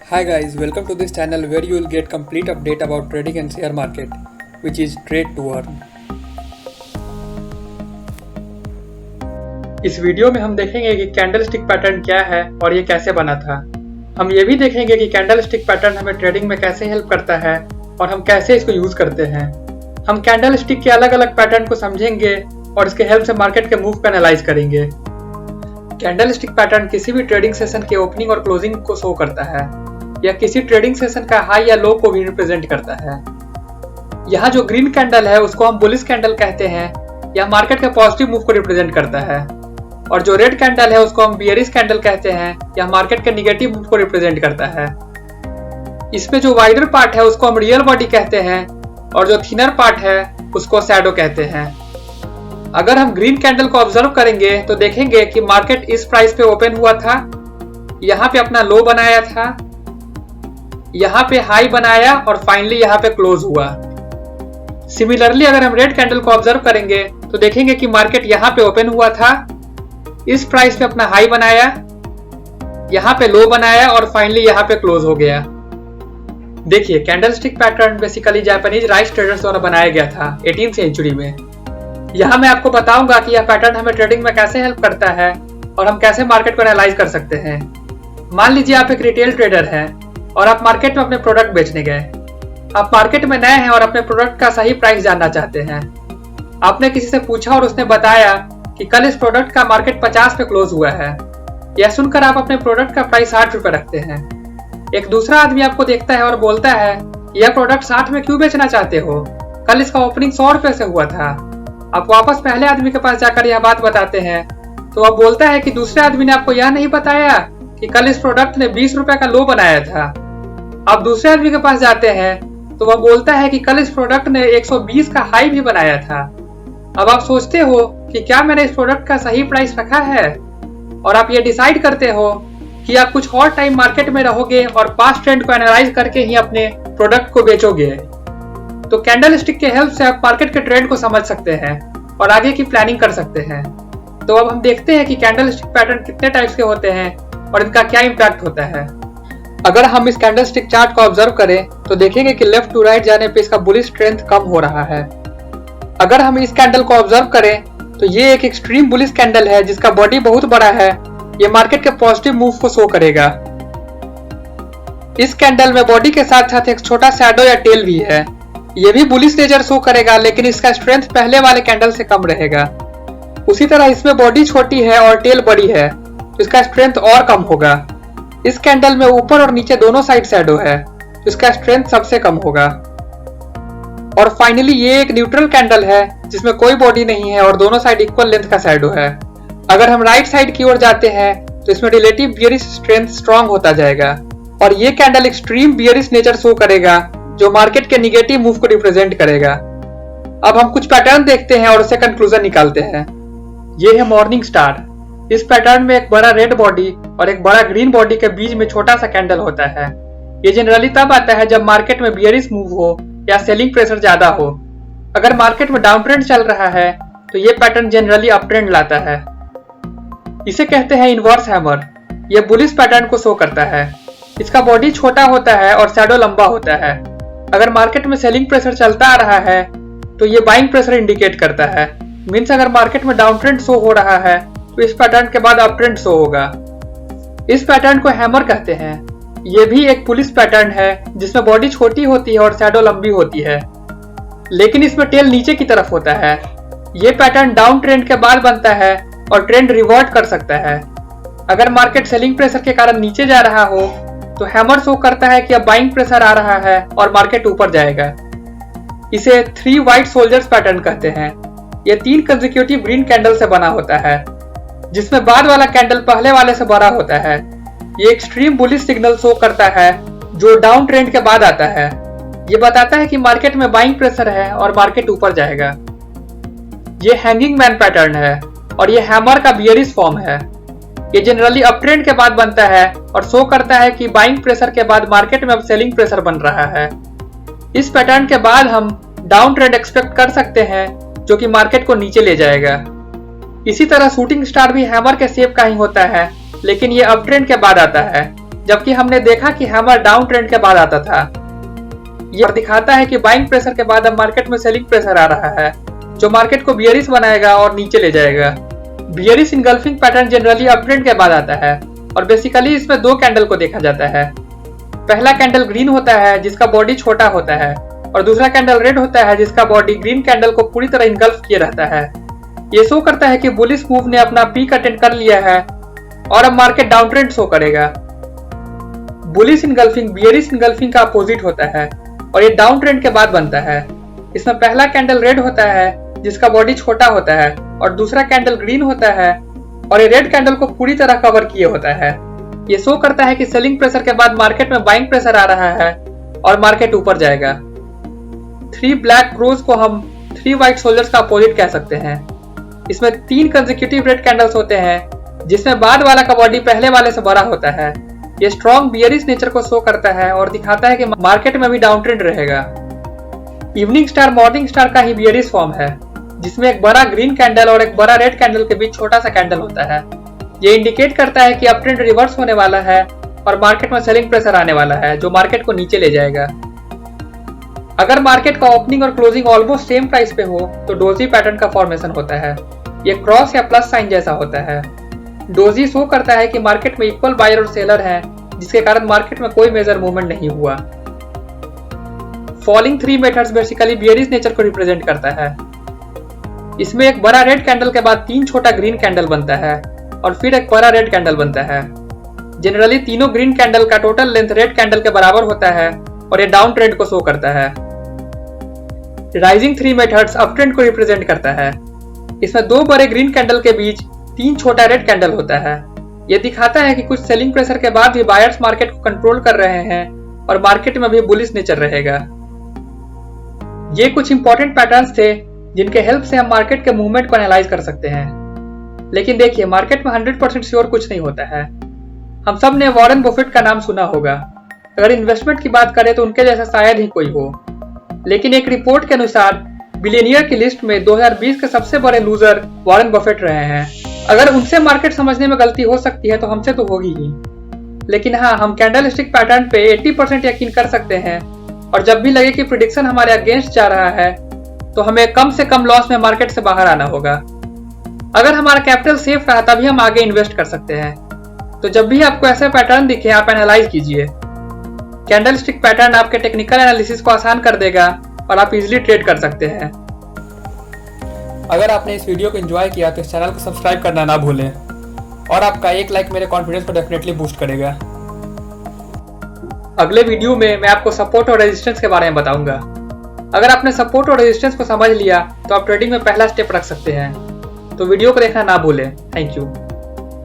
Hi guys, welcome to this channel where you will get complete update about trading and share market, which is trade to earn. इस video में हम देखेंगे कि candlestick pattern क्या है और ये कैसे बना था। हम ये भी देखेंगे कि कैंडलस्टिक पैटर्न हमें ट्रेडिंग में कैसे हेल्प करता है और हम कैसे इसको यूज करते हैं। हम कैंडलस्टिक के अलग अलग पैटर्न को समझेंगे और इसके हेल्प से मार्केट के मूव को एनालाइज करेंगे। कैंडलस्टिक पैटर्न किसी भी ट्रेडिंग सेशन के ओपनिंग और क्लोजिंग को शो करता है या किसी ट्रेडिंग सेशन का हाई या लो को भी रिप्रेजेंट करता है। यहाँ जो ग्रीन कैंडल है उसको हम बुलिश कैंडल कहते हैं, यह मार्केट के पॉजिटिव मूव को रिप्रेजेंट करता है। और जो रेड कैंडल है उसको हम बियरिश कैंडल कहते हैं, यह मार्केट के निगेटिव मूव को रिप्रेजेंट करता है। इसमें जो वाइडर पार्ट है उसको हम रियल बॉडी कहते हैं और जो थिनर पार्ट है उसको शैडो कहते हैं। अगर हम ग्रीन कैंडल को ऑब्जर्व करेंगे तो देखेंगे कि मार्केट इस प्राइस पे ओपन हुआ था, यहाँ पे अपना लो बनाया था, यहाँ पे हाई बनाया और फाइनली यहाँ पे क्लोज हुआ। सिमिलरली अगर हम रेड कैंडल को ऑब्जर्व करेंगे तो देखेंगे कि मार्केट यहाँ पे ओपन हुआ था, इस प्राइस पे अपना हाई बनाया, यहाँ पे लो बनाया और फाइनली यहाँ पे क्लोज हो गया। देखिए, candlestick pattern basically Japanese rice traders द्वारा बनाया गया था 18वीं सेंचुरी में। यहाँ मैं आपको बताऊंगा कि यह पैटर्न हमें ट्रेडिंग में कैसे हेल्प करता है और हम कैसे मार्केट को एनालाइज कर सकते हैं। मान लीजिए आप एक रिटेल ट्रेडर हैं और आप मार्केट में अपने प्रोडक्ट बेचने गए। आप मार्केट में नए हैं और अपने प्रोडक्ट का सही प्राइस जानना चाहते हैं। आपने किसी से पूछा और उसने बताया कि कल इस प्रोडक्ट का मार्केट 50 पे क्लोज हुआ है। यह सुनकर आप अपने प्रोडक्ट का प्राइस 60 रुपए रखते हैं। एक दूसरा आदमी आपको देखता है और बोलता है यह प्रोडक्ट 60 में क्यों बेचना चाहते हो, कल इसका ओपनिंग 100 रुपए से हुआ था। आप वापस पहले आदमी के पास जाकर यह बात बताते हैं तो वह बोलता है कि दूसरे आदमी ने आपको यह नहीं बताया कि कल इस प्रोडक्ट ने 20 रुपए का लो बनाया था। आप दूसरे आदमी के पास जाते हैं तो वह बोलता है कि कल इस प्रोडक्ट ने 120 का हाई भी बनाया था। अब आप सोचते हो कि क्या मैंने इस प्रोडक्ट का सही प्राइस रखा है, और आप ये डिसाइड करते हो कि आप कुछ और टाइम मार्केट में रहोगे और पास्ट ट्रेंड को एनालाइज करके ही अपने प्रोडक्ट को बेचोगे। तो कैंडलस्टिक के हेल्प से आप मार्केट के ट्रेंड को समझ सकते हैं और आगे की प्लानिंग कर सकते हैं। तो अब हम देखते हैं कि कैंडलस्टिक पैटर्न कितने टाइप्स के होते हैं और इनका क्या इम्पैक्ट होता है। अगर हम इस कैंडलस्टिक चार्ट को ऑब्जर्व करें तो देखेंगे कि लेफ्ट टू राइट जाने पे इसका बुलिश स्ट्रेंथ कम हो रहा है। अगर हम इस कैंडल को ऑब्जर्व करें तो ये एक एक्सट्रीम बुलिश कैंडल है जिसका बॉडी बहुत बड़ा है। ये मार्केट के पॉजिटिव मूव को शो करेगा। इस कैंडल में बॉडी के साथ साथ एक छोटा शैडो या टेल भी है। ये भी बुलिश नेचर शो करेगा, लेकिन इसका स्ट्रेंथ पहले वाले कैंडल से कम रहेगा। उसी तरह इसमें बॉडी छोटी है और टेल बड़ी है, तो इसका स्ट्रेंथ और कम होगा। इस कैंडल में ऊपर और नीचे दोनों साइड शैडो है, तो इसका स्ट्रेंथ सबसे कम होगा। और फाइनली ये एक न्यूट्रल कैंडल है जिसमें कोई बॉडी नहीं है और दोनों साइड इक्वल लेंथ का शैडो है। अगर हम राइट साइड की ओर जाते हैं तो इसमें रिलेटिव बियरिश स्ट्रेंथ स्ट्रांग होता जाएगा और ये candle extreme bearish nature show करेगा जो मार्केट के निगेटिव मूव को रिप्रेजेंट करेगा। अब हम कुछ पैटर्न देखते हैं और उससे कंक्लूजन निकालते हैं। ये है मॉर्निंग स्टार। इस पैटर्न में एक बड़ा रेड बॉडी और एक बड़ा ग्रीन बॉडी के बीच में छोटा सा कैंडल होता है। ये जनरली तब आता है जब मार्केट में बियरिश मूव हो या सेलिंग प्रेशर ज्यादा हो। अगर मार्केट में डाउन ट्रेंड चल रहा है तो ये पैटर्न जनरली अप ट्रेंड लाता है। इसे कहते हैं इनवर्स हैमर। ये बुलिश पैटर्न को शो करता है। इसका बॉडी छोटा होता है और शैडो लंबा होता है। अगर मार्केट में सेलिंग प्रेशर चलता आ रहा है तो ये बाइंग प्रेशर इंडिकेट करता है। मींस अगर मार्केट में डाउन ट्रेंड शो हो रहा है तो इस पैटर्न के बाद अप ट्रेंड शो होगा। इस पैटर्न को हैमर कहते हैं। ये भी एक बुलिश पैटर्न है जिसमें बॉडी छोटी होती है और शैडो लंबी होती है, लेकिन इसमें टेल नीचे की तरफ होता है। ये पैटर्न डाउन ट्रेंड के बाद बनता है और ट्रेंड रिवर्ट कर सकता है। अगर मार्केट सेलिंग प्रेशर के कारण नीचे जा रहा हो तो हैमर शो करता है कि अब बाइंग प्रेशर आ रहा है और मार्केट ऊपर जाएगा। इसे 3 व्हाइट सोल्जर्स पैटर्न कहते हैं। यह 3 कंसेक्यूटिव ग्रीन कैंडल से बना होता है जिसमें बाद वाला कैंडल पहले वाले से बड़ा होता है। ये एक्सट्रीम बुलिश सिग्नल शो करता है जो डाउन ट्रेंड के बाद आता है। ये बताता है कि मार्केट में बाइंग प्रेशर है और मार्केट ऊपर जाएगा। ये हैंगिंग मैन पैटर्न है और ये हैमर का बियरिश फॉर्म है। ये जनरली अप ट्रेंड के बाद बनता है और शो करता है कि बाइंग प्रेशर के बाद मार्केट में अब सेलिंग प्रेशर बन रहा है। इस पैटर्न के बाद हम डाउन ट्रेंड एक्सपेक्ट कर सकते हैं जो कि मार्केट को नीचे ले जाएगा। इसी तरह शूटिंग स्टार भी हैमर के शेप का ही होता है, लेकिन ये अप ट्रेंड के बाद आता है। जबकि हमने देखा कि हैमर डाउन ट्रेंड के बाद आता था। यह दिखाता है कि बाइंग प्रेशर के बाद अब मार्केट में सेलिंग प्रेशर आ रहा है, जो मार्केट को बियरिश बनाएगा और नीचे ले जाएगा। Bearish engulfing pattern generally up trend के बाद आता है और बेसिकली इसमें दो कैंडल को देखा जाता है। पहला कैंडल ग्रीन होता है जिसका बॉडी छोटा होता है और दूसरा कैंडल रेड होता है जिसका बॉडी ग्रीन कैंडल को पूरी तरह इनगल्फ किए रहता है। ये शो करता है कि बुलिश मूव ने अपना पीक अटेंड कर लिया है और अब मार्केट डाउन ट्रेंड शो करेगा। बुलिश इनगल्फिंग बियरिश इनगल्फिंग का अपोजिट होता है और ये डाउन ट्रेंड के बाद बनता है। इसमें पहला कैंडल रेड होता है जिसका बॉडी छोटा होता है और दूसरा कैंडल ग्रीन होता है और ये रेड कैंडल को पूरी तरह कवर किए होता है। ये शो करता है कि सेलिंग प्रेशर के बाद मार्केट में बाइंग प्रेशर आ रहा है और मार्केट ऊपर जाएगा। 3 ब्लैक क्रोज को हम 3 व्हाइट सोल्जर्स का अपोजिट कह सकते हैं। इसमें 3 कंसेक्यूटिव रेड कैंडल्स होते हैं जिसमें बाद वाला का बॉडी पहले वाले से बड़ा होता है। ये स्ट्रॉन्ग बियरिश नेचर को शो करता है और दिखाता है कि मार्केट में भी डाउन ट्रेंड रहेगा। इवनिंग स्टार मॉर्निंग स्टार का ही बियरिश फॉर्म है, जिसमें एक बड़ा ग्रीन कैंडल और एक बड़ा रेड कैंडल के बीच छोटा सा कैंडल होता है। ये इंडिकेट करता है कि अप ट्रेंड रिवर्स होने वाला है और मार्केट में सेलिंग प्रेशर आने वाला है, जो मार्केट को नीचे ले जाएगा। अगर मार्केट का ओपनिंग और क्लोजिंग ऑलमोस्ट सेम प्राइस पे हो तो डोजी पैटर्न का फॉर्मेशन होता है। ये क्रॉस या प्लस साइन जैसा होता है। डोजी शो करता है कि मार्केट में इक्वल बायर और सेलर है, जिसके कारण मार्केट में कोई मेजर मूवमेंट नहीं हुआ। Falling 3 methods basically bearish nature को रिप्रेजेंट करता है। इसमें एक बड़ा रेड कैंडल के बाद 3 छोटा ग्रीन कैंडल बनता है और फिर एक बड़ा रेड कैंडल बनता है। जनरली तीनों ग्रीन कैंडल का टोटल लेंथ रेड कैंडल के बराबर होता है और ये डाउन ट्रेंड को शो करता है। राइजिंग 3 मेथड्स अप ट्रेंड को रिप्रेजेंट करता है। इसमें 2 बड़े ग्रीन कैंडल के बीच 3 छोटा रेड कैंडल होता है। यह दिखाता है कि कुछ सेलिंग प्रेशर के बाद भी बायर्स मार्केट को कंट्रोल कर रहे हैं और मार्केट में भी बुलिश नेचर रहेगा। ये कुछ इंपॉर्टेंट पैटर्न्स थे जिनके हेल्प से हम मार्केट के मूवमेंट को एनालाइज कर सकते हैं। लेकिन देखिए, मार्केट में 100% श्योर कुछ नहीं होता है। हम सब ने वॉरेन बफेट का नाम सुना होगा। अगर इन्वेस्टमेंट की बात करें तो उनके जैसा शायद ही कोई हो। लेकिन एक रिपोर्ट के अनुसार बिलियनियर की लिस्ट में 2020 के सबसे बड़े लूजर वॉरेन बफेट रहे हैं। अगर उनसे मार्केट समझने में गलती हो सकती है तो हमसे तो होगी ही। लेकिन हाँ, हम कैंडलस्टिक पैटर्न पे 80% यकीन कर सकते हैं और जब भी लगे कि प्रिडिक्शन हमारे अगेंस्ट जा रहा है तो हमें कम से कम लॉस में मार्केट से बाहर आना होगा। अगर हमारा कैपिटल सेफ रहा तभी हम आगे इन्वेस्ट कर सकते हैं। तो जब भी आपको ऐसा पैटर्न दिखे आप एनालाइज कीजिए। कैंडलस्टिक पैटर्न आपके टेक्निकल एनालिसिस को आसान कर देगा और आप इजीली ट्रेड कर सकते हैं। अगर आपने इस वीडियो को एंजॉय किया तो इस चैनल को सब्सक्राइब करना ना भूलें और आपका एक लाइक मेरे कॉन्फिडेंस को डेफिनेटली बूस्ट करेगा। अगले वीडियो में मैं आपको सपोर्ट और रेजिस्टेंस के बारे में बताऊंगा। अगर आपने सपोर्ट और रेजिस्टेंस को समझ लिया तो आप ट्रेडिंग में पहला स्टेप रख सकते हैं। तो वीडियो को देखना ना भूलें। Thank you.